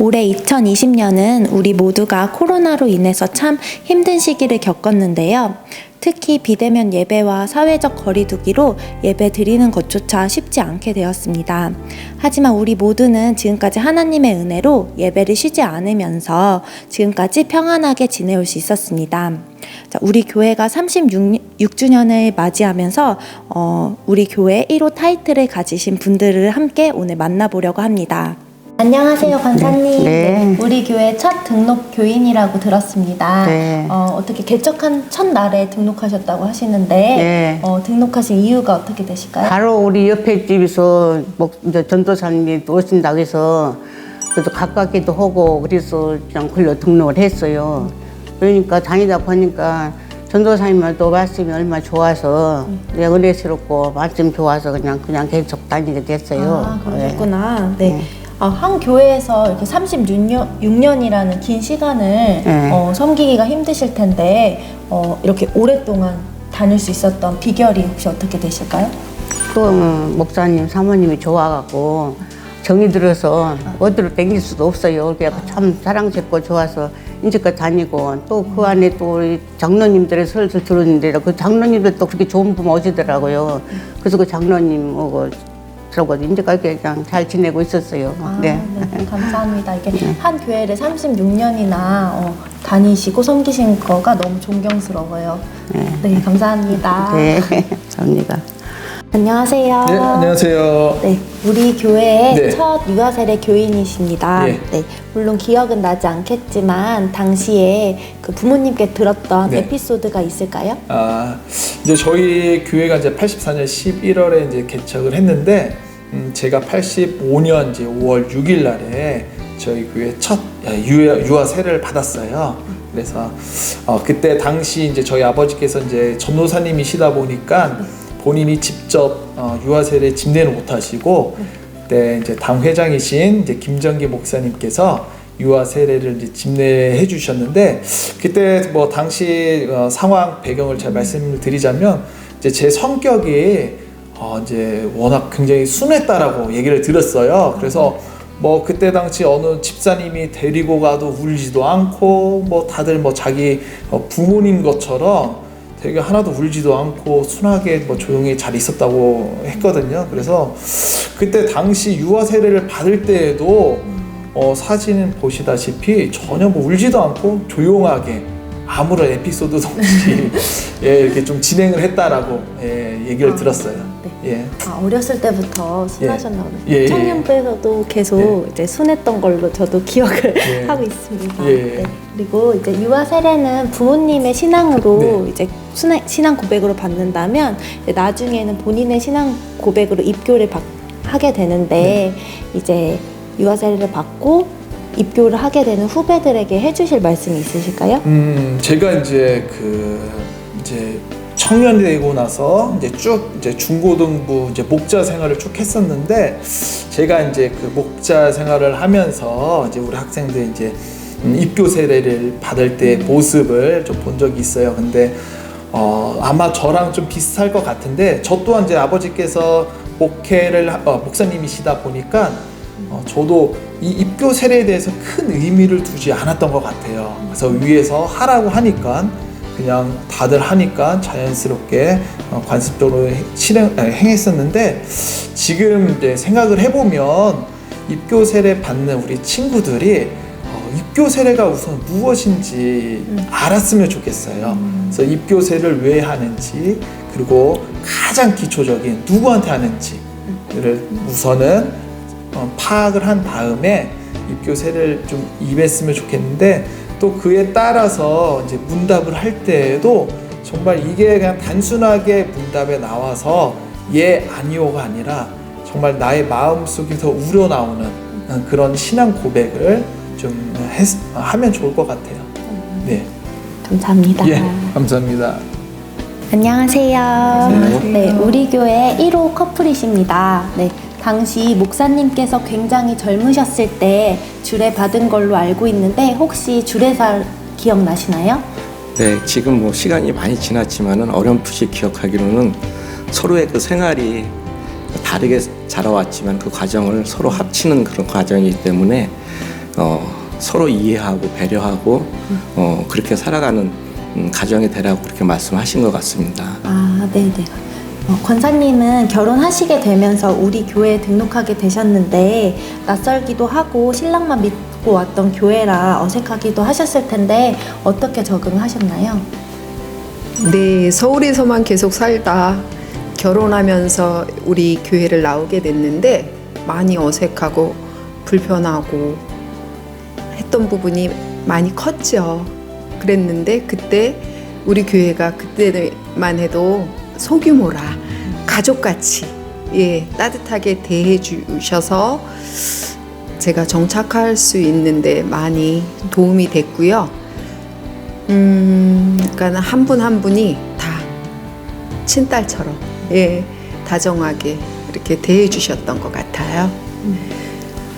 올해 2020년은 우리 모두가 코로나로 인해서 참 힘든 시기를 겪었는데요. 특히 비대면 예배와 사회적 거리두기로 예배 드리는 것조차 쉽지 않게 되었습니다. 하지만 우리 모두는 지금까지 하나님의 은혜로 예배를 쉬지 않으면서 지금까지 평안하게 지내올 수 있었습니다. 우리 교회가 36주년을 맞이하면서 우리 교회 1호 타이틀을 가지신 분들을 함께 오늘 만나보려고 합니다. 안녕하세요, 권사님. 네. 우리 교회 첫 등록 교인이라고 들었습니다. 네. 어떻게 개척한 첫날에 등록하셨다고 하시는데 네. 등록하신 이유가 어떻게 되실까요? 바로 우리 옆에 집에서 이제 전도사님이 오신다고 해서 그래서 가깝기도 하고 그래서 그냥 글로 등록을 했어요. 그러니까 다니다 보니까 전도사님도 말씀이 얼마나 좋아서 은혜스럽고 말씀 좋아서 그냥 계속 다니게 됐어요. 아, 그러셨구나. 네. 한 교회에서 이렇게 36년이라는 긴 시간을 섬기기가 힘드실 텐데 이렇게 오랫동안 다닐 수 있었던 비결이 혹시 어떻게 되실까요? 그 목사님, 사모님이 좋아갖고 정이 들어서 어디로 땡길 수도 없어요. 그래서 참 사랑스럽고 좋아서 인제껏 다니고 또 그 안에 또 우리 장로님들의 설설 들었는데 그 장로님들 또 그렇게 좋은 분 오시더라고요. 그래서 그 장로님하고 그러고 인제까지 그냥 잘 지내고 있었어요. 네, 감사합니다. 이게 한 교회를 36년이나 다니시고 섬기신 거가 너무 존경스러워요. 네, 감사합니다. 네, 감사합니다. 안녕하세요. 네, 안녕하세요. 네, 우리 교회의 네. 첫 유아세례 교인이십니다. 네. 네, 물론 기억은 나지 않겠지만 당시에 그 부모님께 들었던 네. 에피소드가 있을까요? 이제 저희 교회가 이제 84년 11월에 이제 개척을 했는데, 제가 85년 이제 5월 6일 날에 저희 교회 첫 유아 세례를 받았어요. 그래서 그때 당시 이제 저희 아버지께서 이제 전도사님이시다 보니까 본인이 직접 유아 세례 집례는 못 하시고 그때 이제 당 회장이신 이제 김정기 목사님께서 유아 세례를 이제 집례해 주셨는데, 그때 뭐 당시 상황 배경을 제가 말씀을 드리자면 이제 제 성격이 이제 워낙 굉장히 순했다라고 얘기를 들었어요. 그래서 뭐 그때 당시 어느 집사님이 데리고 가도 울지도 않고 뭐 다들 뭐 자기 부모님 것처럼 되게 하나도 울지도 않고 순하게 뭐 조용히 잘 있었다고 했거든요. 그래서 그때 당시 유아 세례를 받을 때에도 사진은 보시다시피 전혀 뭐 울지도 않고 조용하게 아무런 에피소드도 없이 이렇게 좀 진행을 했다라고 얘기를 들었어요. 네. 어렸을 때부터 순하셨나 보네요. 예, 예. 청년부에서도 계속 이제 순했던 걸로 저도 기억을 하고 있습니다. 네. 그리고 이제 유아 세례는 부모님의 신앙으로 이제 신앙 고백으로 받는다면 이제 나중에는 본인의 신앙 고백으로 입교를 하게 되는데 이제 유아 세례를 받고 입교를 하게 되는 후배들에게 해주실 말씀이 있으실까요? 제가 이제 청년이 되고 나서 이제 중고등부 목자 생활을 쭉 했었는데, 제가 이제 그 목자 생활을 하면서 이제 우리 학생들 이제 입교 세례를 받을 때 모습을 좀 본 적이 있어요. 근데 아마 저랑 좀 비슷할 것 같은데, 저 또한 이제 아버지께서 목사님이시다 보니까 저도 이 입교 세례에 대해서 큰 의미를 두지 않았던 것 같아요. 그래서 위에서 하라고 하니까 그냥 다들 하니까 자연스럽게 관습적으로 행했었는데, 지금 이제 생각을 해보면 입교 세례 받는 우리 친구들이 입교 세례가 우선 무엇인지 알았으면 좋겠어요. 그래서 입교 세례를 왜 하는지, 그리고 가장 기초적인 누구한테 하는지를 우선은 파악을 한 다음에 입교 세례를 좀 임했으면 좋겠는데, 또 그에 따라서 이제 문답을 할 때에도 정말 이게 그냥 단순하게 문답에 나와서 예 아니오가 아니라 정말 나의 마음속에서 우러나오는 그런 신앙 고백을 좀 하면 좋을 것 같아요. 네. 감사합니다. 예, 감사합니다. 안녕하세요. 네, 우리 교회 1호 커플이십니다. 네. 당시 목사님께서 굉장히 젊으셨을 때 주례 받은 걸로 알고 있는데 혹시 주례사 기억나시나요? 네, 지금 뭐 시간이 많이 지났지만은 어렴풋이 기억하기로는 서로의 그 생활이 다르게 자라왔지만 그 과정을 서로 합치는 그런 과정이기 때문에 서로 이해하고 배려하고 그렇게 살아가는 가정이 되라고 그렇게 말씀하신 것 같습니다. 아, 네네. 권사님은 결혼하시게 되면서 우리 교회에 등록하게 되셨는데 낯설기도 하고 신랑만 믿고 왔던 교회라 어색하기도 하셨을 텐데 어떻게 적응하셨나요? 네, 서울에서만 계속 살다 결혼하면서 우리 교회를 나오게 됐는데 많이 어색하고 불편하고 했던 부분이 많이 컸죠. 그랬는데 그때 우리 교회가 그때만 해도 소규모라 가족같이 따뜻하게 대해 주셔서 제가 정착할 수 있는데 많이 도움이 됐고요. 그러니까 한 분 한 분이 다 친딸처럼 다정하게 이렇게 대해 주셨던 것 같아요.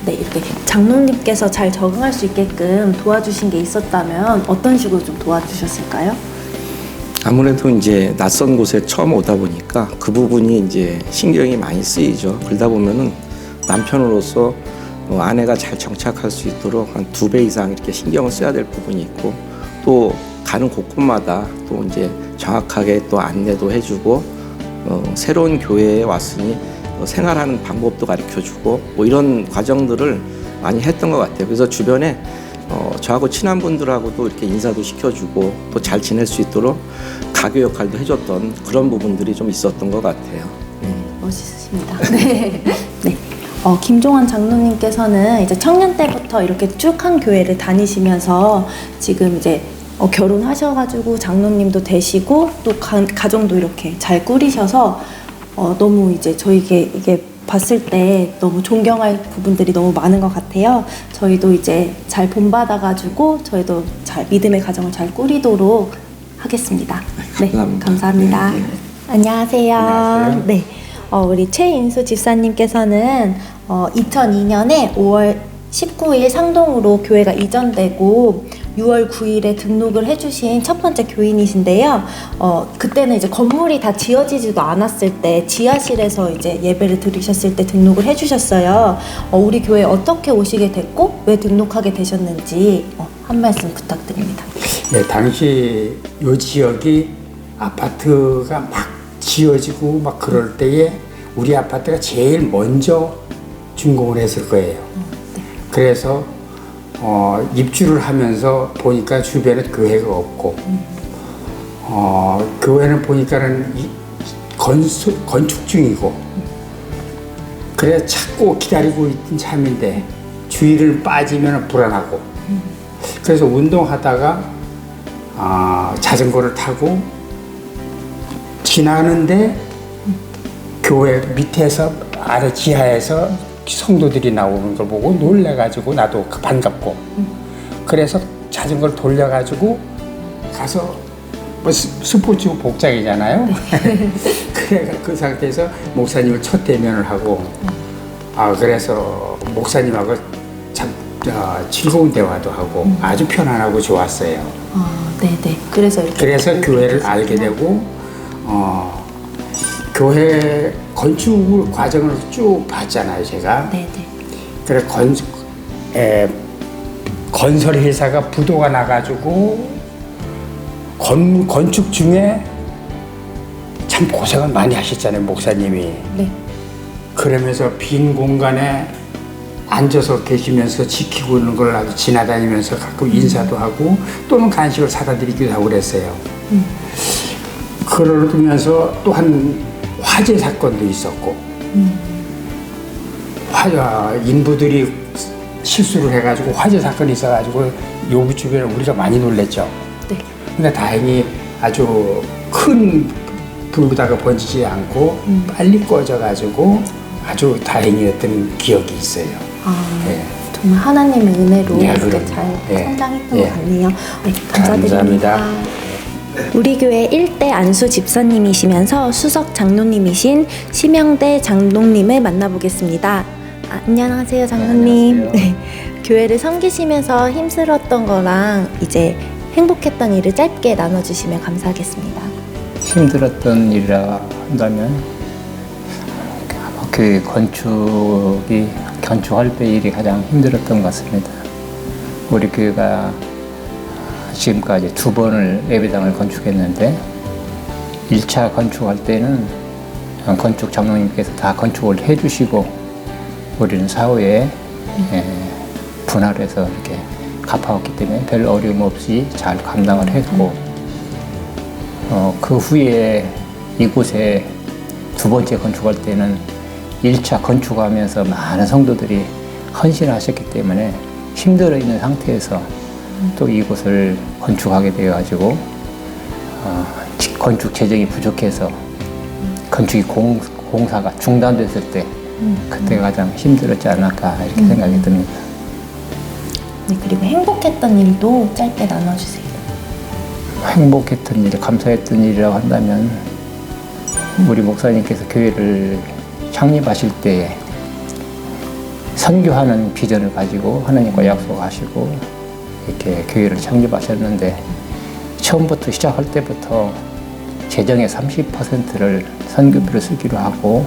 네, 이렇게 장로님께서 잘 적응할 수 있게끔 도와주신 게 있었다면 어떤 식으로 좀 도와주셨을까요? 아무래도 이제 낯선 곳에 처음 오다 보니까 그 부분이 이제 신경이 많이 쓰이죠. 그러다 보면은 남편으로서 아내가 잘 정착할 수 있도록 한 2배 이상 이렇게 신경을 써야 될 부분이 있고, 또 가는 곳곳마다 또 이제 정확하게 또 안내도 해주고, 새로운 교회에 왔으니 생활하는 방법도 가르쳐주고, 뭐 이런 과정들을 많이 했던 것 같아요. 그래서 주변에 저하고 친한 분들하고도 이렇게 인사도 시켜주고 또 잘 지낼 수 있도록 가교 역할도 해줬던 그런 부분들이 좀 있었던 것 같아요. 멋있으십니다. 네. 네. 김종환 장로님께서는 이제 청년 때부터 이렇게 쭉 한 교회를 다니시면서 지금 이제 결혼하셔가지고 장로님도 되시고 또 가정도 이렇게 잘 꾸리셔서 너무 이제 저에게 이게 봤을 때 너무 존경할 부분들이 너무 많은 것 같아요. 저희도 이제 잘 본받아가지고 저희도 잘 믿음의 가정을 잘 꾸리도록 하겠습니다. 네, 감사합니다. 네. 안녕하세요. 안녕하세요. 네, 우리 최인수 집사님께서는 2002년에 5월 19일 상동으로 교회가 이전되고 6월 9일에 등록을 해주신 첫 번째 교인이신데요. 그때는 이제 건물이 다 지어지지도 않았을 때 지하실에서 이제 예배를 드리셨을 때 등록을 해주셨어요. 우리 교회에 어떻게 오시게 됐고 왜 등록하게 되셨는지 한 말씀 부탁드립니다. 네, 당시 요 지역이 아파트가 막 지어지고 막 그럴 때에 우리 아파트가 제일 먼저 준공을 했을 거예요. 그래서 입주를 하면서 보니까 주변에 교회가 없고 교회는 보니까는 건축 중이고 그래서 찾고 기다리고 있던 참인데 주위를 빠지면 불안하고 그래서 운동하다가 자전거를 타고 지나는데 교회 밑에서 아래 지하에서 성도들이 나오는 걸 보고 놀래가지고 나도 반갑고 그래서 자전거를 돌려가지고 가서 뭐 스포츠 복장이잖아요. 그래 그 상태에서 목사님을 첫 대면을 하고 그래서 목사님하고 참 즐거운 대화도 하고 아주 편안하고 좋았어요. 네네. 그래서 교회를 알게 되고 교회 건축 과정을 쭉 봤잖아요, 제가. 네네. 그래 건설 회사가 부도가 나가지고 건축 중에 참 고생을 많이 하셨잖아요, 목사님이. 네. 그러면서 빈 공간에 앉아서 계시면서 지키고 있는 걸 아주 지나다니면서 가끔 인사도 하고 또는 간식을 사다 드리기도 하고 그랬어요. 그러면서 또한 화재 사건도 있었고 인부들이 실수를 해가지고 화재 사건이 있어가지고 요구 주변에 우리가 많이 놀랬죠. 네. 근데 다행히 아주 큰 불보다가 번지지 않고 빨리 꺼져가지고 아주 다행이었던 기억이 있어요. 네. 정말 하나님의 은혜로 네, 이렇게 그럼요. 잘 네. 성장했던 네. 것 같네요. 네, 감사드립니다. 감사합니다. 우리 교회 1대 안수 집사님이시면서 수석 장로님이신 심영대 장로님을 만나보겠습니다. 안녕하세요, 장로님. 안녕하세요. 네, 교회를 섬기시면서 힘들었던 거랑 이제 행복했던 일을 짧게 나눠주시면 감사하겠습니다. 힘들었던 일이라 한다면 그 건축할 때 일이 가장 힘들었던 것 같습니다. 우리 교회가 지금까지 2번을 예배당을 건축했는데 1차 건축할 때는 건축 장로님께서 다 건축을 해주시고 우리는 사후에 분할해서 이렇게 갚아왔기 때문에 별 어려움 없이 잘 감당을 했고 그 후에 이곳에 2번째 건축할 때는 1차 건축하면서 많은 성도들이 헌신하셨기 때문에 힘들어 있는 상태에서 또 이곳을 건축하게 되어가지고 건축 재정이 부족해서 건축이 공사가 중단됐을 때 그때가 가장 힘들었지 않을까 이렇게 생각이 듭니다. 네, 그리고 행복했던 일도 짧게 나눠주세요. 행복했던 일, 감사했던 일이라고 한다면 우리 목사님께서 교회를 창립하실 때 선교하는 비전을 가지고 하나님과 약속하시고 이렇게 교회를 창립하셨는데 처음부터 시작할 때부터 재정의 30%를 선교비로 쓰기로 하고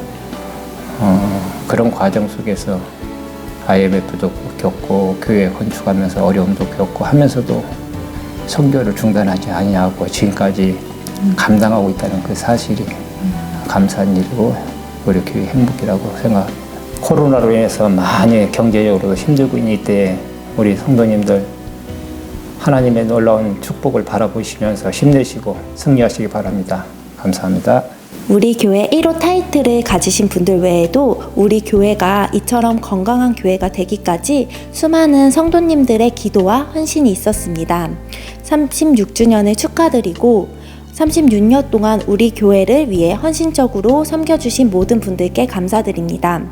그런 과정 속에서 IMF도 겪고 교회 건축하면서 어려움도 겪고 하면서도 선교를 중단하지 아니하고 지금까지 감당하고 있다는 그 사실이 감사한 일이고 우리 교회 행복이라고 생각합니다. 코로나로 인해서 많이 경제적으로 힘들고 있는 이때 우리 성도님들 하나님의 놀라운 축복을 바라보시면서 힘내시고 승리하시기 바랍니다. 감사합니다. 우리 교회 1호 타이틀을 가지신 분들 외에도 우리 교회가 이처럼 건강한 교회가 되기까지 수많은 성도님들의 기도와 헌신이 있었습니다. 36주년을 축하드리고 36년 동안 우리 교회를 위해 헌신적으로 섬겨주신 모든 분들께 감사드립니다.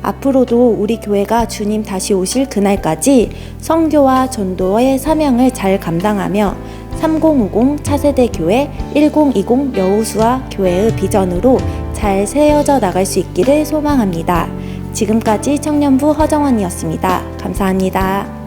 앞으로도 우리 교회가 주님 다시 오실 그날까지 선교와 전도의 사명을 잘 감당하며 3050 차세대 교회 1020 여호수아 교회의 비전으로 잘 세워져 나갈 수 있기를 소망합니다. 지금까지 청년부 허정원이었습니다. 감사합니다.